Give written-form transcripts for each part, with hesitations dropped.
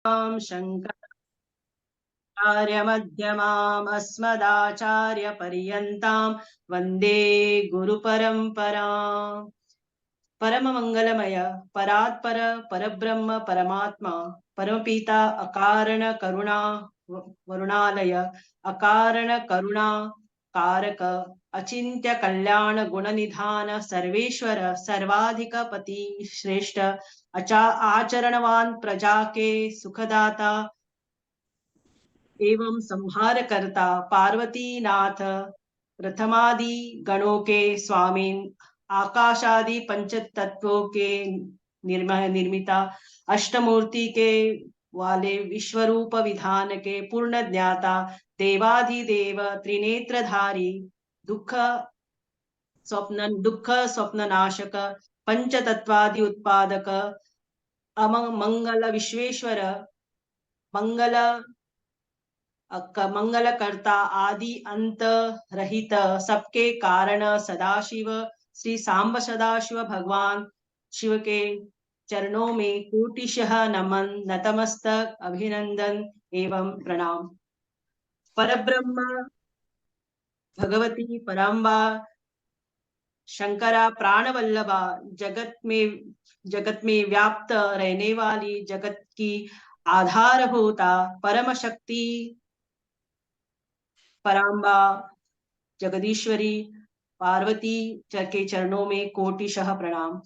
शङ्कराचार्यमध्यमाम् अस्मदाचार्यपर्यन्तां वन्दे गुरुपरम्पराम्। परम मंगलमय परात्पर परब्रह्म परमात्मा परमपिता अकारण करुणा वरुणालय अकारण करुणा कारक अचिंत्य कल्याण गुणनिधान सर्वेश्वर सर्वाधिकपति श्रेष्ठ आचरणवान प्रजा के सुखदाता एवं संहार करता पार्वती नाथ प्रथमादि गणों के स्वामी आकाशादि पंच तत्वों के निर्मिता अष्टमूर्ति के वाले विश्वरूप विधान के पूर्ण ज्ञाता देवाधिदेव त्रिनेत्रधारी दुख स्वप्न नाशक पंच तत्वादि उत्पादक मंगल विश्वेश्वर मंगल मंगल करता आदि अंत रहित सबके कारण सदाशिव श्री सांब सदाशिव भगवान शिव के चरणों में कोटिशः नमन नतमस्तक अभिनंदन एवं प्रणाम। परब्रह्म भगवती पराम्बा शंकरा प्राणवल्लभा जगत में व्याप्त रहने वाली जगत की आधारभूता परम शक्ति पराम्बा जगदीश्वरी पार्वती के चरणों में कोटिशः प्रणाम।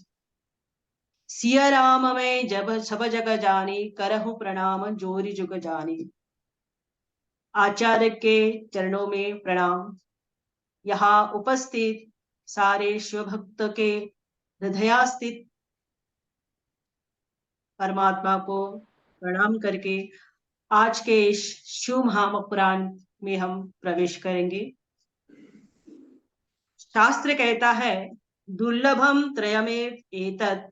सिया राम में जब सब जग जानी करहु प्रणाम जोरी जुग जानी। आचार्य के चरणों में प्रणाम। यहाँ उपस्थित सारे शिव भक्त के हृदयास्थित परमात्मा को प्रणाम करके आज के शिव महापुराण में हम प्रवेश करेंगे। शास्त्र कहता है दुर्लभम त्रयमेव एतत्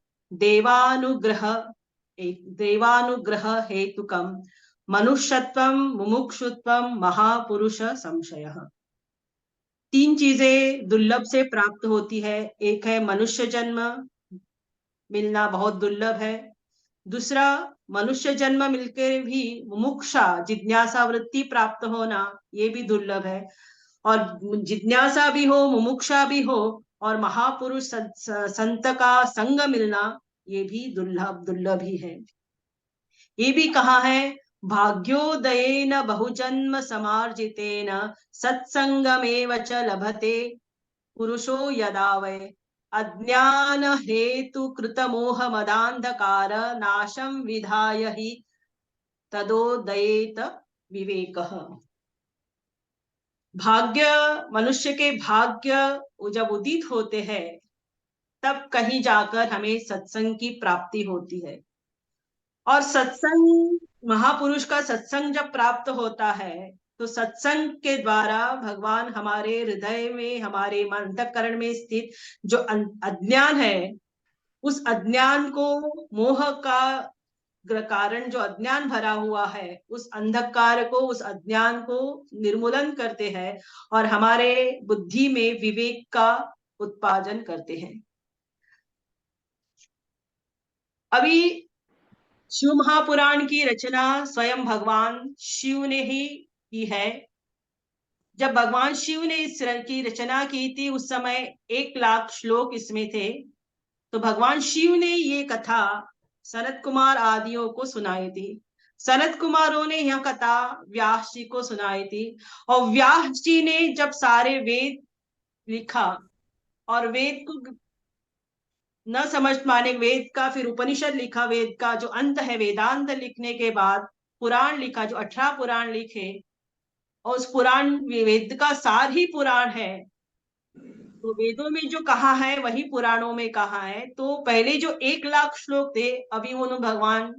देवानुग्रह हेतुकम मनुष्यत्वम मुमुक्षुत्वम महापुरुष संशयः। तीन चीजें दुर्लभ से प्राप्त होती है। एक है मनुष्य जन्म मिलना बहुत दुर्लभ है। दूसरा मनुष्य जन्म मिलकर भी मुमुक्षा जिज्ञासा वृत्ति प्राप्त होना ये भी दुर्लभ है। और जिज्ञासा भी हो मुमुक्षा भी हो और महापुरुष संत का संग मिलना ये भी दुर्लभ ही है। ये भी कहा है भाग्योदयेन बहुजन्म समार्जितेन सत्संगमेव च लभते पुरुषो यदा वै अज्ञान हेतु कृत मोह मदांधकार नाशम विधाय ही तदोदयेत विवेकः। भाग्य मनुष्य के भाग्य जब उदित होते हैं तब कहीं जाकर हमें सत्संग की प्राप्ति होती है। और सत्संग महापुरुष का सत्संग जब प्राप्त होता है तो सत्संग के द्वारा भगवान हमारे हृदय में हमारे अंतःकरण में स्थित जो अज्ञान है उस अज्ञान को मोह का कारण जो अज्ञान भरा हुआ है उस अंधकार को उस अज्ञान को निर्मूलन करते हैं और हमारे बुद्धि में विवेक का उत्पादन करते हैं। अभी शिव महापुराण की रचना स्वयं भगवान शिव ने ही की है। जब भगवान शिव ने इस की रचना की थी उस समय 1,00,000 श्लोक इसमें थे। तो भगवान शिव ने ये कथा सनत कुमार आदियों को सुनाई थी। सनत कुमारों ने यह कथा व्यास जी को सुनाई थी और व्यास जी ने जब सारे वेद लिखा और वेद को न समझ पाने वेद का फिर उपनिषद लिखा, वेद का जो अंत है वेदांत लिखने के बाद पुराण लिखा जो 18 पुराण लिखे और उस पुराण वेद का सार ही पुराण है। तो वेदों में जो कहा है वही पुराणों में कहा है। तो पहले जो 1,00,000 श्लोक थे अभी उन्होंने भगवान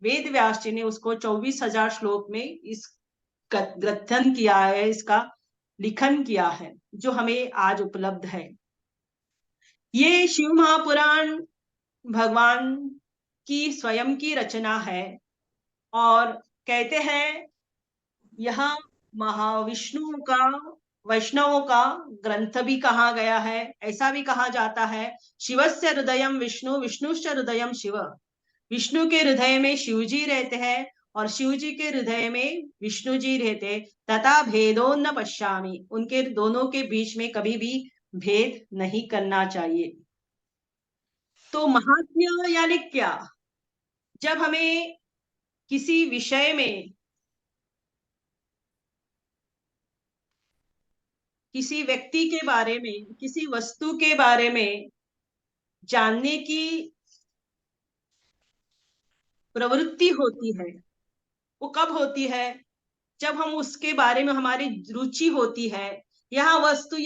वेद व्यास जी ने उसको 24,000 श्लोक में इस ग्रथन किया है, इसका लिखन किया है जो हमें आज उपलब्ध है। ये शिव महापुराण भगवान की स्वयं की रचना है और कहते हैं यह महाविष्णु का वैष्णवों का ग्रंथ भी कहा गया है। ऐसा भी कहा जाता है शिवस्य हृदयम विष्णु विष्णुश्च हृदयम शिव। विष्णु के हृदय में शिव जी रहते हैं और शिव जी के हृदय में विष्णु जी रहते, तथा भेदो न पश्यामि, उनके दोनों के बीच में कभी भी भेद नहीं करना चाहिए। तो महात्म्य यानी क्या? जब हमें किसी विषय में, किसी व्यक्ति के बारे में, किसी वस्तु के बारे में जानने की प्रवृत्ति होती है, वो कब होती है? जब हम उसके बारे में हमारी रुचि होती है, वस्तु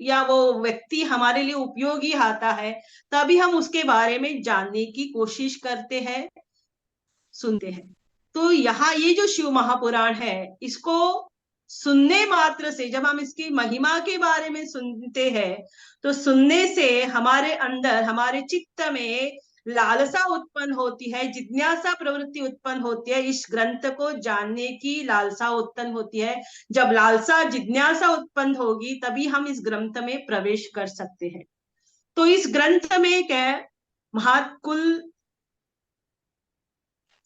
या वो व्यक्ति हमारे लिए उपयोगी आता है, तभी हम उसके बारे में जानने की कोशिश करते हैं, सुनते हैं। तो यहाँ ये जो शिव महापुराण है, इसको सुनने मात्र से, जब हम इसकी महिमा के बारे में सुनते हैं, तो सुनने से हमारे अंदर, हमारे चित्त में लालसा उत्पन्न होती है, जिज्ञासा प्रवृत्ति उत्पन्न होती है, इस ग्रंथ को जानने की लालसा उत्पन्न होती है। जब लालसा जिज्ञासा उत्पन्न होगी, तभी हम इस ग्रंथ में प्रवेश कर सकते हैं। तो इस ग्रंथ में क्या, महाकुल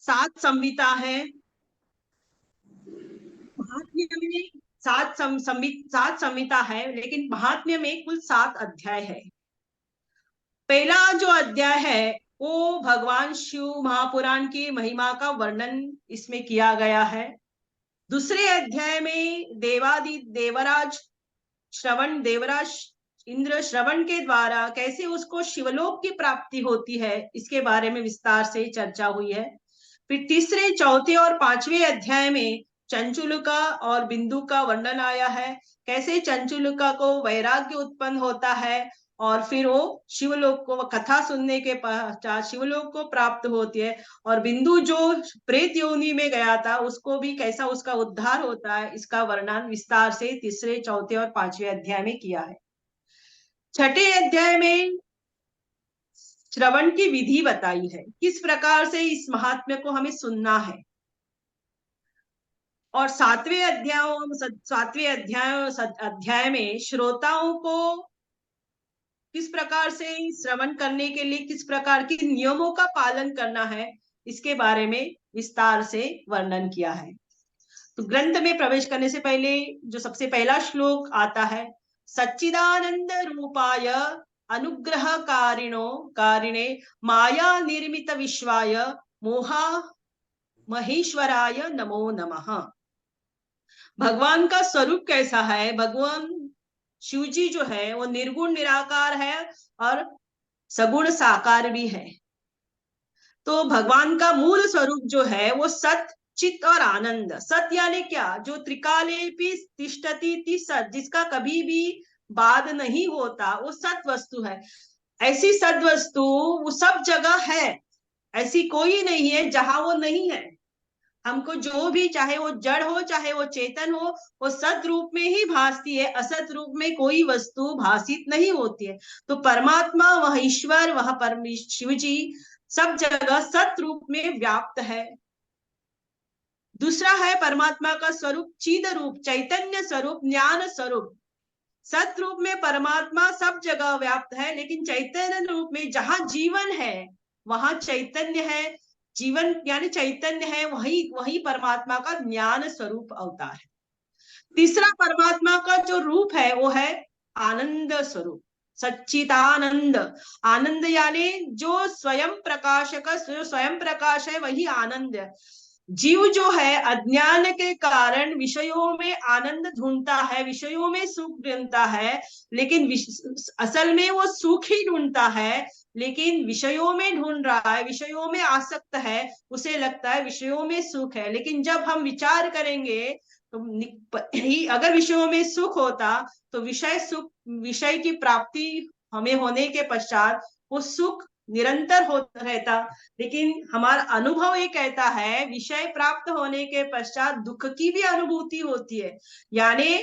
7 संहिता है। महात्म्य में 7 संहिता है, लेकिन महात्म्य में कुल 7 अध्याय है। पहला जो अध्याय है वो भगवान शिव महापुराण की महिमा का वर्णन इसमें किया गया है। दूसरे अध्याय में देवराज इंद्र श्रवण के द्वारा कैसे उसको शिवलोक की प्राप्ति होती है, इसके बारे में विस्तार से चर्चा हुई है। फिर तीसरे, चौथे और 5वें अध्याय में चंचुलिका और बिंदु का वर्णन आया है, कैसे चंचुलिका को वैराग्य उत्पन्न होता है और फिर वो शिवलोक को, कथा सुनने के पश्चात शिवलोक को प्राप्त होती है। और बिंदु जो प्रेत योनि में गया था, उसको भी कैसा उसका उद्धार होता है, इसका वर्णन विस्तार से तीसरे, चौथे और 5वें अध्याय में किया है। छठे अध्याय में श्रवण की विधि बताई है, किस प्रकार से इस महात्म्य को हमें सुनना है। और 7वें अध्याय में श्रोताओं को किस प्रकार से श्रवण करने के लिए किस प्रकार के नियमों का पालन करना है, इसके बारे में विस्तार से वर्णन किया है। तो ग्रंथ में प्रवेश करने से पहले जो सबसे पहला श्लोक आता है, सच्चिदानंद रूपाय कारिणे माया निर्मित विश्वाय मोहा महेश्वराय नमो नमः। भगवान का स्वरूप कैसा है? भगवान शिव जी जो है वो निर्गुण निराकार है और सगुण साकार भी है। तो भगवान का मूल स्वरूप जो है वो सत, चित और आनंद। सत यानी क्या? जो त्रिकालेपि तिष्ठति सत, जिसका कभी भी बाद नहीं होता, वो सत वस्तु है। ऐसी सत वस्तु वो सब जगह है, ऐसी कोई नहीं है जहां वो नहीं है। हमको जो भी, चाहे वो जड़ हो चाहे वो चेतन हो, वो सत रूप में ही भासती है, असत रूप में कोई वस्तु भाषित नहीं होती है। तो परमात्मा, वह ईश्वर, वह शिव जी सब जगह सत रूप में व्याप्त है। दूसरा है परमात्मा का स्वरूप चिद रूप, चैतन्य स्वरूप, ज्ञान स्वरूप। सत रूप में परमात्मा सब जगह व्याप्त है, लेकिन चैतन्य रूप में जहां जीवन है वहां चैतन्य है। जीवन यानी चैतन्य है, वही वही परमात्मा का ज्ञान स्वरूप अवतार है। तीसरा परमात्मा का जो रूप है वो है आनंद स्वरूप, सच्चिदानंद। आनंद यानी जो स्वयं प्रकाश का, जो स्वयं प्रकाश है वही आनंद है। जीव जो है अज्ञान के कारण विषयों में आनंद ढूंढता है, विषयों में सुख ढूंढता है, लेकिन असल में वो सुख ही ढूंढता है, लेकिन विषयों में ढूंढ रहा है, विषयों में आसक्त है, उसे लगता है विषयों में सुख है। लेकिन जब हम विचार करेंगे तो अगर विषयों में सुख होता तो विषय की प्राप्ति हमें होने के पश्चात वो सुख निरंतर होता रहता। लेकिन हमारा अनुभव ये कहता है विषय प्राप्त होने के पश्चात दुख की भी अनुभूति होती है। यानी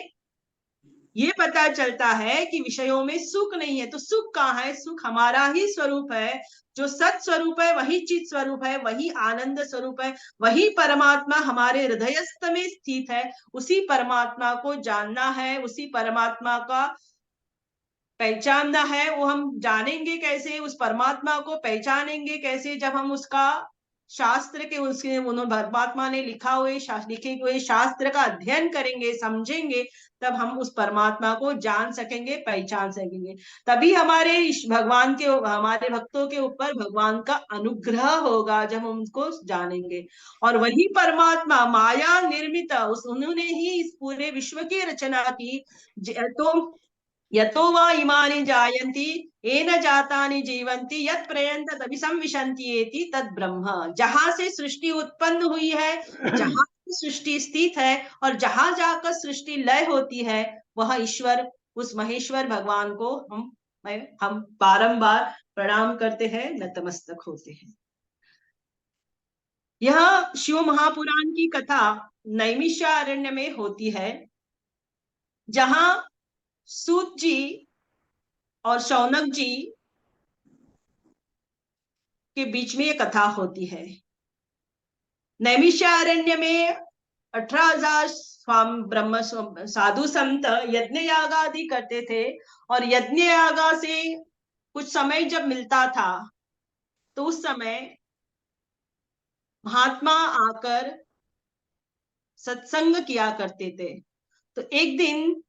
ये पता चलता है कि विषयों में सुख नहीं है। तो सुख कहाँ है? सुख हमारा ही स्वरूप है, जो सत स्वरूप है, वही चित स्वरूप है, वही आनंद स्वरूप है, वही परमात्मा हमारे हृदयस्थ में स्थित है। उसी परमात्मा को जानना है, उसी परमात्मा का पहचानना है। वो हम जानेंगे कैसे? उस परमात्मा को पहचानेंगे कैसे? जब हम उसका शास्त्र के उसके उन्होंने परमात्मा ने लिखे हुए शास्त्र का अध्ययन करेंगे, समझेंगे, तब हम उस परमात्मा को जान सकेंगे, पहचान सकेंगे। तभी हमारे भगवान के हमारे भक्तों के ऊपर भगवान का अनुग्रह होगा जब हम उनको जानेंगे। और वही परमात्मा माया निर्मित उन्होंने ही इस पूरे विश्व की रचना की। तो यतो वा इमानि जायन्ति येन जातानि जीवन्ति यत् प्रयन्त तभी संविशन्ति एति तद ब्रह्म। जहां से सृष्टि उत्पन्न हुई है, जहां सृष्टि स्थित है और जहां जाकर सृष्टि लय होती है, वह ईश्वर, उस महेश्वर भगवान को हम बारंबार प्रणाम करते हैं, नतमस्तक होते हैं। यह शिव महापुराण की कथा नैमिषारण्य में होती है, जहां सूत जी और शौनक जी के बीच में ये कथा होती है। नैमिषारण्य में 18,000 ब्रह्म साधु संत यज्ञ याग आदि करते थे, और यज्ञ यागा से कुछ समय जब मिलता था तो उस समय महात्मा आकर सत्संग किया करते थे। तो एक दिन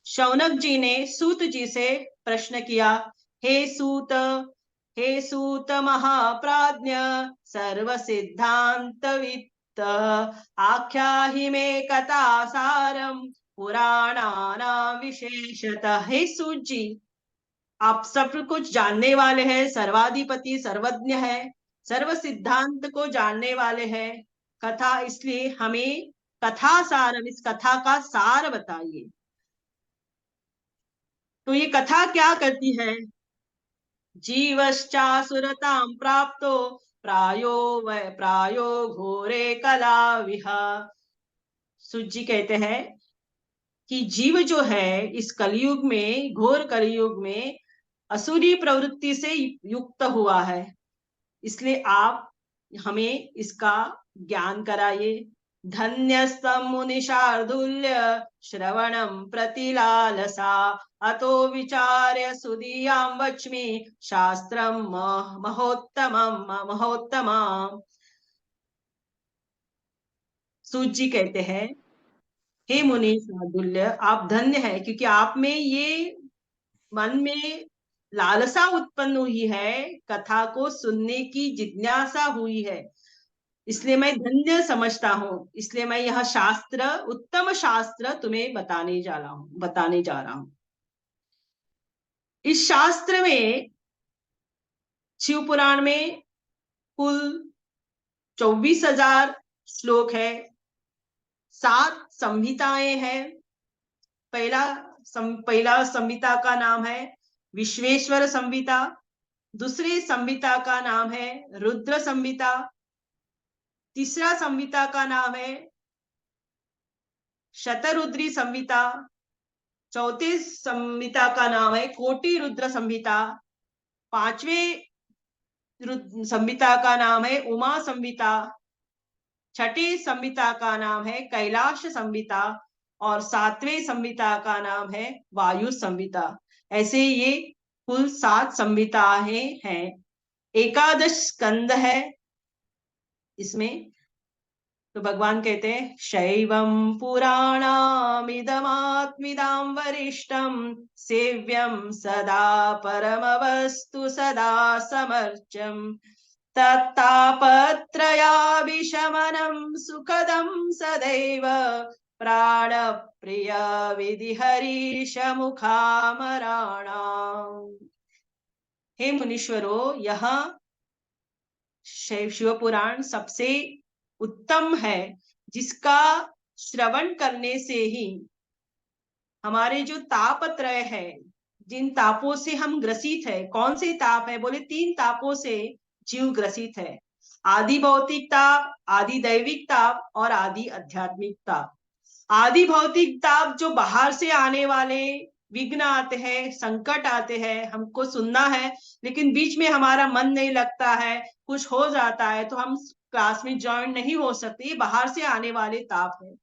शौनक जी ने सूत जी से प्रश्न किया, हे सूत महाप्राज्ञ सर्व सिद्धांतवित्त आख्याहि मे कथा सारम पुराणानां विशेषतः। हे सूत जी, आप सब कुछ जानने वाले हैं, सर्वाधिपति सर्वज्ञ है, सर्व सिद्धांत को जानने वाले हैं, कथा, इसलिए हमें कथा सारम, इस कथा का सार बताइए। तो ये कथा क्या करती है? जीवश्चासुरतां प्राप्तो प्रायो घोरे कला विहा। सुजी कहते हैं कि जीव जो है इस कलयुग में, घोर कलयुग में असुरी प्रवृत्ति से युक्त हुआ है, इसलिए आप हमें इसका ज्ञान कराइए। धन्यस्तम मुनिशार्दुल्य श्रवणम प्रतिलालसा अतो विचार्य सुदीयां वच्मि शास्त्रम महोत्तमम्। सूत जी कहते हैं, हे मुनि शार्दुल्य, आप धन्य है, क्योंकि आप में ये मन में लालसा उत्पन्न हुई है, कथा को सुनने की जिज्ञासा हुई है, इसलिए मैं धन्य समझता हूं। इसलिए मैं यह शास्त्र, उत्तम शास्त्र तुम्हें बताने जा रहा हूं। इस शास्त्र में, शिव पुराण में कुल 24,000 श्लोक है, 7 संहिताएं हैं। पहला संहिता का नाम है विश्वेश्वर संहिता, दूसरी संहिता का नाम है रुद्र संहिता, तीसरा संहिता का नाम है शतरुद्री संहिता, चौथे संहिता का नाम है कोटि रुद्र संहिता, पांचवें संहिता का नाम है उमा संहिता, छठी संहिता का नाम है कैलाश संहिता, और 7वें संहिता का नाम है वायु संहिता। ऐसे ये कुल 7 संहिताएं हैं। 11 स्कंद है इसमें। तो भगवान कहते हैं, शैवं पुराणामिदमात्मिदां वरिष्ठं सेव्यं सदा परमवस्तु सदा समर्चम् तत्तापत्रयाभिशमनं सुखदं सदैव प्राणप्रिय विधिहरीश मुखामराणाम्। हे मुनीश्वरों, यह शिव पुराण सबसे उत्तम है, जिसका श्रवण करने से ही हमारे जो तापत्रय है, जिन तापों से हम ग्रसित है, कौन से ताप है? बोले 3 तापों से जीव ग्रसित है। आदि भौतिक ताप, आदि दैविक ताप और आदि आध्यात्मिक ताप। आदि भौतिक ताप जो बाहर से आने वाले विघ्न आते हैं, संकट आते हैं, हमको सुनना है लेकिन बीच में हमारा मन नहीं लगता है, कुछ हो जाता है तो हम क्लास में ज्वाइन नहीं हो सकते, ये बाहर से आने वाले ताप है।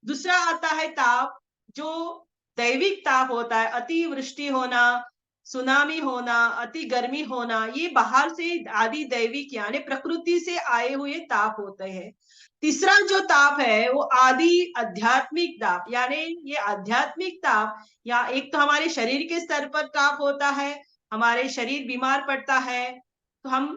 दूसरा आता है ताप जो दैविक ताप होता है, अतिवृष्टि होना, सुनामी होना, अति गर्मी होना, ये बाहर से आदि दैविक यानी प्रकृति से आए हुए ताप होते हैं। तीसरा जो ताप है वो आदि आध्यात्मिक ताप, यानी ये आध्यात्मिक ताप या एक तो हमारे शरीर के स्तर पर ताप होता है, हमारे शरीर बीमार पड़ता है तो हम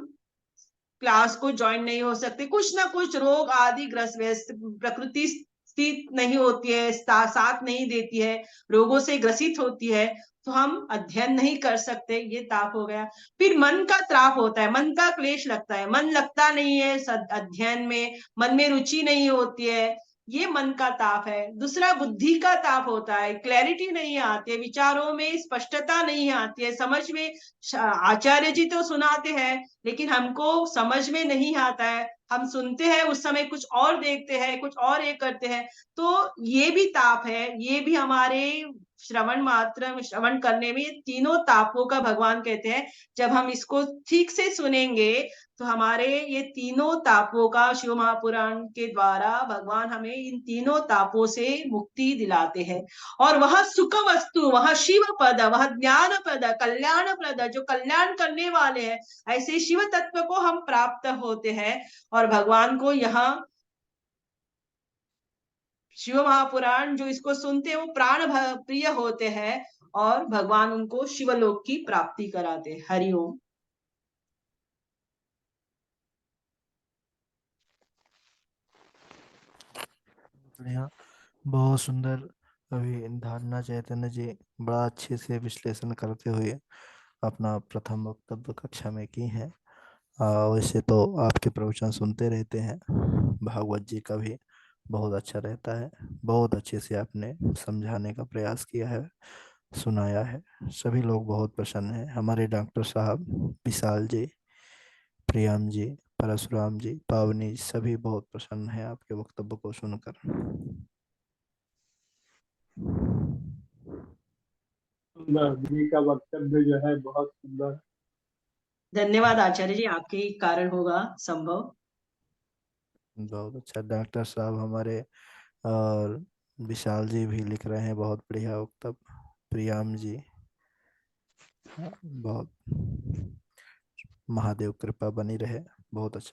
क्लास को ज्वाइन नहीं हो सकते, कुछ ना कुछ रोग आदि ग्रस्त व्यस्त, प्रकृति स्थित नहीं होती है, साथ नहीं देती है, रोगों से ग्रसित होती है, तो हम अध्ययन नहीं कर सकते, ये ताप हो गया। फिर मन का त्राप होता है, मन का क्लेश लगता है, मन लगता नहीं है अध्ययन में, मन में रुचि नहीं होती है, ये मन का ताप है। दूसरा बुद्धि का ताप होता है, क्लैरिटी नहीं आती है, विचारों में स्पष्टता नहीं आती है, समझ में आचार्य जी तो सुनाते हैं लेकिन हमको समझ में नहीं आता है, हम सुनते हैं उस समय कुछ और देखते हैं, कुछ और ये करते हैं, तो ये भी ताप है, ये भी हमारे श्रवण करने में ये तीनों तापों का भगवान कहते हैं। जब हम इसको ठीक से सुनेंगे तो हमारे ये तीनों तापों का शिव महापुराण के द्वारा भगवान हमें इन तीनों तापों से मुक्ति दिलाते हैं। और वह सुख वस्तु, वह शिव पद, वह ज्ञान पद, कल्याण पद, जो कल्याण करने वाले हैं, ऐसे शिव तत्व को हम प्राप्त होते हैं। और भगवान को यहाँ शिव महापुराण जो इसको सुनते हैं वो प्राण प्रिय होते हैं और भगवान उनको शिवलोक की प्राप्ति कराते हैं। हरिओम। बढ़िया, बहुत सुंदर। अभी धारणा चैतन्य जी बड़ा अच्छे से विश्लेषण करते हुए अपना प्रथम वक्तव्य कक्षा में की है। वैसे तो आपके प्रवचन सुनते रहते हैं, भागवत जी का भी बहुत अच्छा रहता है। बहुत अच्छे से आपने समझाने का प्रयास किया है, सुनाया है। सभी लोग बहुत प्रसन्न हैं। हमारे डॉक्टर साहब, विशाल जी, प्रियम जी, परशुराम जी, पावनी जी, सभी बहुत प्रसन्न हैं आपके वक्तव्य को सुनकर। सुंदर जी का वक्तव्य जो है बहुत सुंदर। धन्यवाद आचार्य जी, आपके ही कारण होगा संभव। बहुत अच्छा डॉक्टर साहब हमारे। और विशाल जी भी लिख रहे हैं बहुत बढ़िया वक्तव्य। प्रियाम जी, बहुत, महादेव कृपा बनी रहे। बहुत अच्छा।